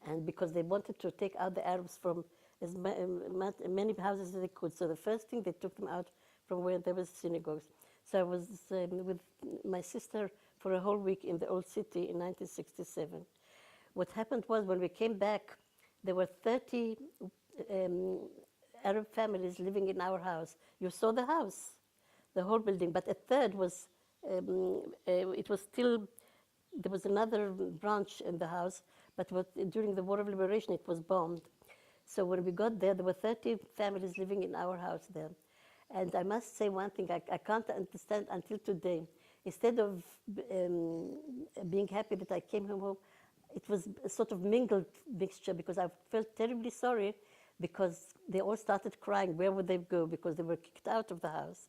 and because they wanted to take out the Arabs from as many houses as they could. So the first thing, they took them out from where there was synagogues. So I was with my sister for a whole week in the old city in 1967. What happened was, when we came back, there were 30 um, Arab families living in our house. You saw the house, the whole building, but a third was, it was still, there was another branch in the house, but during the War of Liberation it was bombed. So when we got there, there were 30 families living in our house there. And I must say one thing, I can't understand until today. Instead of being happy that I came home, it was a sort of mingled mixture, because I felt terribly sorry, because they all started crying. Where would they go? Because they were kicked out of the house.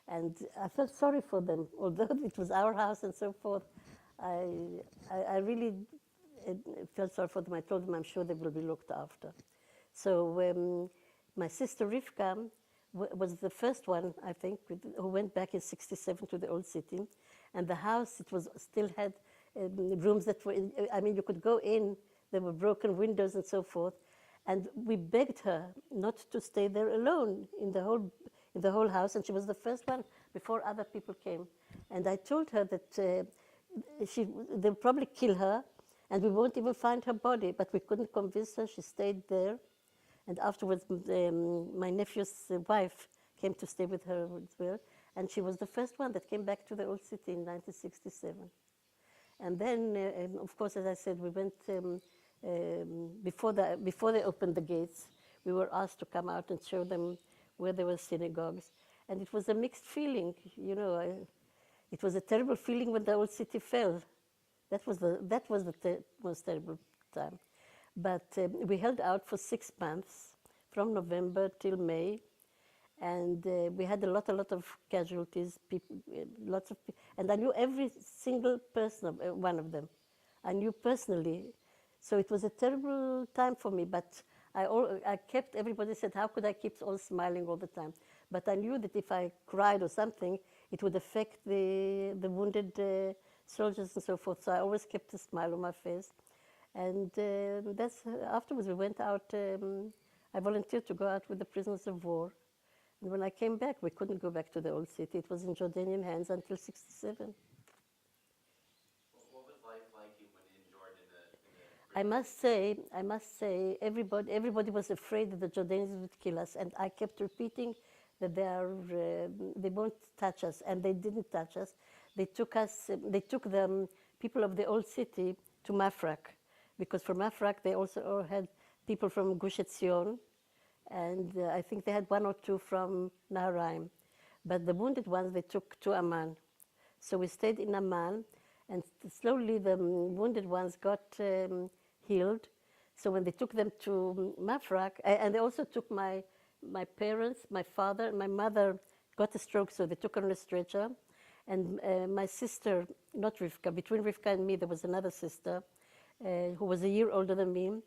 And I felt sorry for them, although it was our house and so forth. I really felt sorry for them. I told them I'm sure they will be looked after. So my sister Rivka was the first one, I think, who went back in '67 to the old city. And the house, it was still had rooms that were, I mean, you could go in, there were broken windows and so forth. And we begged her not to stay there alone in the whole house. And she was the first one before other people came. And I told her that they'll probably kill her, and we won't even find her body. But we couldn't convince her. She stayed there. And afterwards, my nephew's wife came to stay with her as well. And she was the first one that came back to the old city in 1967. And then, of course, as I said, we went, before they opened the gates, we were asked to come out and show them where there were synagogues. And it was a mixed feeling, you know. It was a terrible feeling when the old city fell. That was the most terrible time. But we held out for 6 months, from November till May, and we had a lot of casualties, lots of people, and I knew every single person, one of them. I knew personally. So it was a terrible time for me, but I kept, everybody said, how could I keep on smiling all the time? But I knew that if I cried or something, it would affect the wounded soldiers and so forth. So I always kept a smile on my face. And afterwards we went out, I volunteered to go out with the prisoners of war. And when I came back, we couldn't go back to the old city. It was in Jordanian hands until '67. What was life like when in Jordan I must say, everybody was afraid that the Jordanians would kill us. And I kept repeating that they won't touch us. And they didn't touch us. They took the people of the old city to Mafraq, because from Mafraq they also had people from Gush Etzion, and I think they had 1 or 2 from Naharaim. But the wounded ones they took to Amman. So we stayed in Amman, and slowly the wounded ones got healed. So when they took them to Mafraq, and they also took my parents, my father, and my mother got a stroke, so they took her on a stretcher. And my sister, not Rivka, between Rivka and me there was another sister who was a year older than me.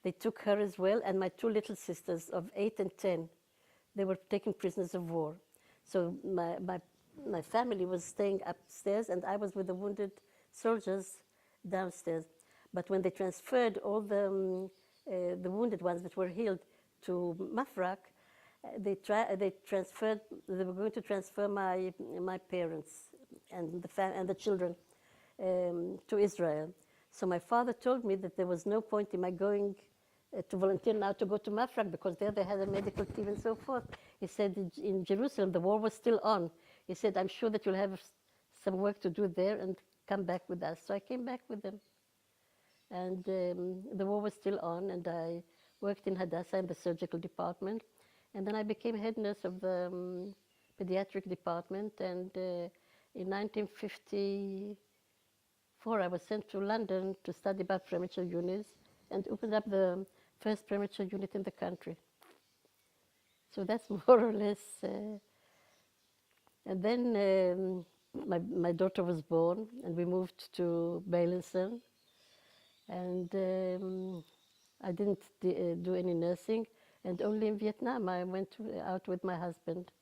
They took her as well, and my 2 little sisters of 8 and 10. They were taken prisoners of war. So my family was staying upstairs, and I was with the wounded soldiers downstairs. But when they transferred all the wounded ones that were healed to Mafraq, they were going to transfer my parents and the children to Israel. So my father told me that there was no point in my going to volunteer now to go to Mafraq, because there they had a medical team and so forth. He said in Jerusalem the war was still on. He said, I'm sure that you'll have some work to do there and come back with us. So I came back with them. And the war was still on, and I worked in Hadassah in the surgical department. And then I became head nurse of the pediatric department. And in 1954, I was sent to London to study about premature units and opened up the first premature unit in the country. So that's more or less. And then my daughter was born, and we moved to Beilinson. And I didn't do any nursing, and only in Vietnam I went out with my husband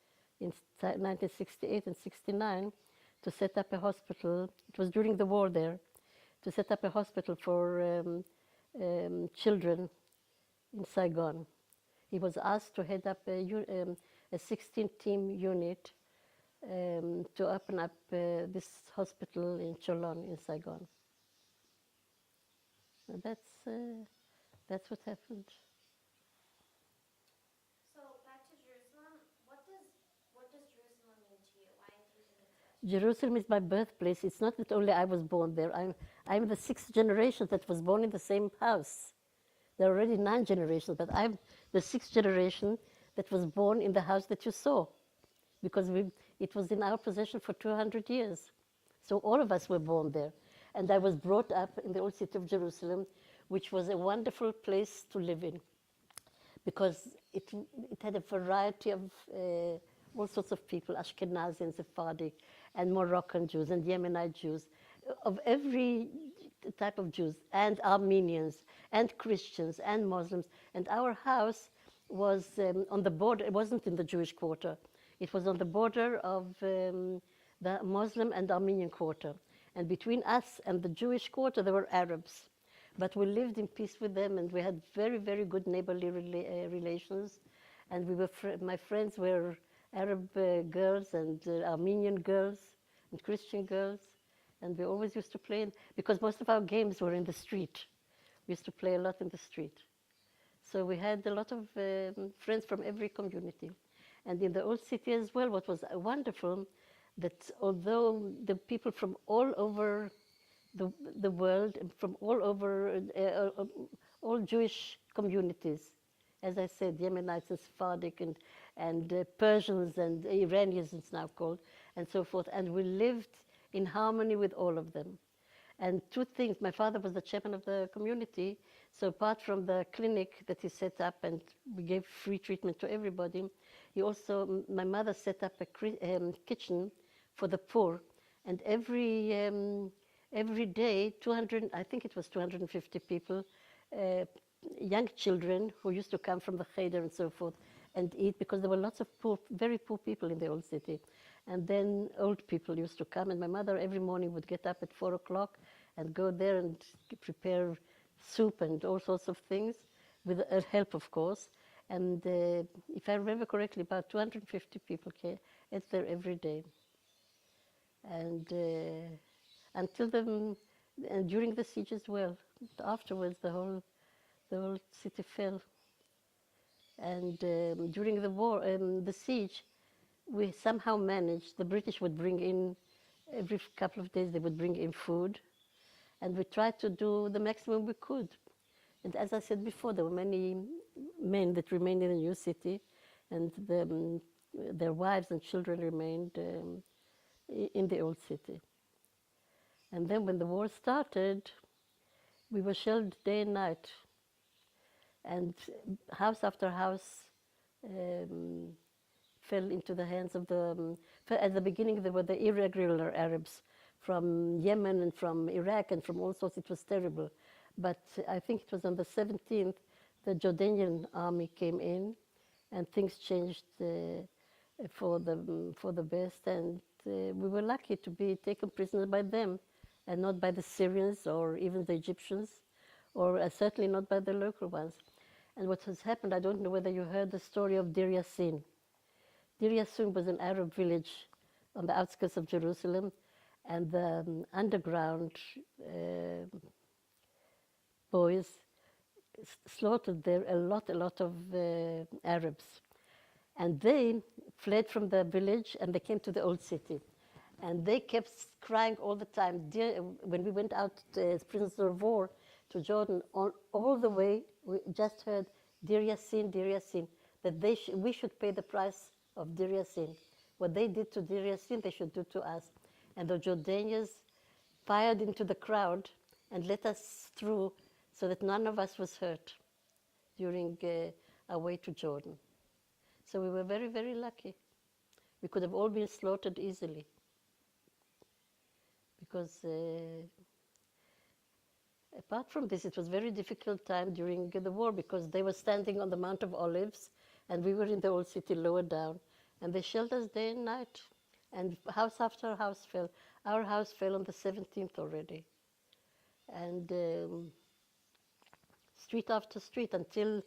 in 1968 and '69 to set up a hospital. It was during the war there, to set up a hospital for children in Saigon. He was asked to head up a 16-team unit to open up this hospital in Cholon in Saigon. And that's what happened. So back to Jerusalem, what does Jerusalem mean to you? Why do you think it's special? Jerusalem is my birthplace. It's not that only I was born there. I'm the sixth generation that was born in the same house. There are already 9 generations, but I'm the 6th generation that was born in the house that you saw, because it was in our possession for 200 years. So all of us were born there. And I was brought up in the old city of Jerusalem, which was a wonderful place to live in, because it had a variety of all sorts of people, Ashkenazi and Sephardic, and Moroccan Jews, and Yemenite Jews, of every type of Jews, and Armenians, and Christians, and Muslims. And our house was on the border. It wasn't in the Jewish quarter. It was on the border of the Muslim and Armenian quarter. And between us and the Jewish quarter, there were Arabs. But we lived in peace with them, and we had very, very good neighborly relations. And we were my friends were Arab girls and Armenian girls and Christian girls. And we always used to play, because most of our games were in the street. We used to play a lot in the street. So we had a lot of friends from every community. And in the old city as well, what was wonderful, that although the people from all over the world, and from all over, all Jewish communities, as I said, Yemenites and Sephardic and Persians and Iranians, it's now called, and so forth. And we lived in harmony with all of them. And 2 things, my father was the chairman of the community, so apart from the clinic that he set up and we gave free treatment to everybody, he also, my mother set up a kitchen for the poor, and every day, 200, I think it was 250 people, young children who used to come from the Cheder and so forth and eat, because there were lots of poor, very poor people in the old city. And then old people used to come, and my mother every morning would get up at 4 o'clock and go there and prepare soup and all sorts of things, with help, of course. And if I remember correctly, about 250 people ate there every day. And until and during the siege as well. Afterwards, the whole city fell. And during the war, the siege, we somehow managed. The British would bring in, every couple of days, they would bring in food, and we tried to do the maximum we could. And as I said before, there were many men that remained in the new city, and their wives and children remained in the old city. And then when the war started, we were shelled day and night. And house after house fell into the hands of the... at the beginning, there were the irregular Arabs from Yemen and from Iraq and from all sorts. It was terrible. But I think it was on the 17th, the Jordanian army came in, and things changed for the best. And we were lucky to be taken prisoner by them, and not by the Syrians or even the Egyptians, or certainly not by the local ones. And what has happened, I don't know whether you heard the story of Dir Yassin. Dir Yassin was an Arab village on the outskirts of Jerusalem, and the underground boys slaughtered there a lot of Arabs. And they fled from the village, and they came to the old city. And they kept crying all the time. When we went out as prisoners of war to Jordan, all the way, we just heard Dir Yassin, Dir Yassin, that we should pay the price of Dir Yassin. What they did to Dir Yassin, they should do to us. And the Jordanians fired into the crowd and let us through, so that none of us was hurt during our way to Jordan. So we were very, very lucky. We could have all been slaughtered easily, because apart from this, it was a very difficult time during the war, because they were standing on the Mount of Olives, and we were in the old city lower down, and they shelled us day and night, and house after house fell. Our house fell on the 17th already, and street after street until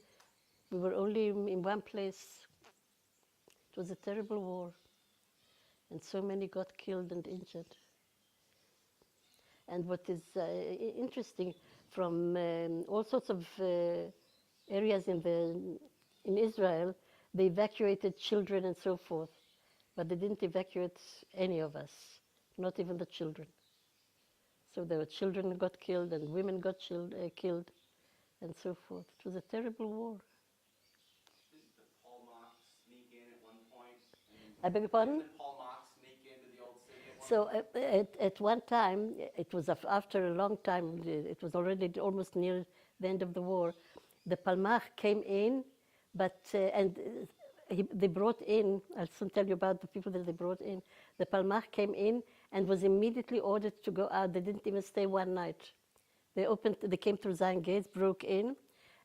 we were only in one place. It was a terrible war, and so many got killed and injured. And what is interesting, from all sorts of areas in Israel, they evacuated children and so forth, but they didn't evacuate any of us, not even the children. So there were children who got killed and women got killed and so forth. It was a terrible war. Didn't the Palmach sneak in at one point? I beg your pardon? Didn't the Palmach sneak into the old city at one So point? at one time, it was after a long time, it was already almost near the end of the war, the Palmach came in, but, they brought in, I'll soon tell you about the people that they brought in. The Palmach came in and was immediately ordered to go out. They didn't even stay one night. They came through Zion gates, broke in,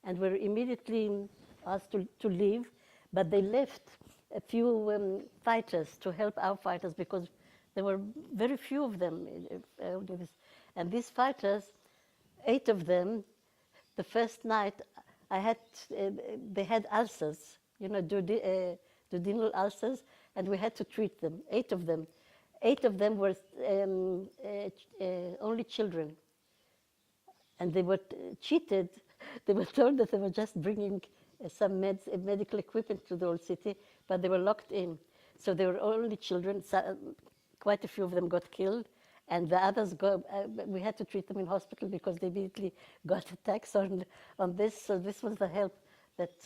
and were immediately asked to leave, but they left a few fighters to help our fighters because there were very few of them. And these fighters, 8 of them, the first night, they had ulcers, duodenal ulcers, and we had to treat them, 8 of them. 8 of them were only children. And they were cheated. They were told that they were just bringing some medical equipment to the old city, but they were locked in. So they were only children. Quite a few of them got killed, and the others we had to treat them in hospital because they immediately got attacks on this. So this was the help that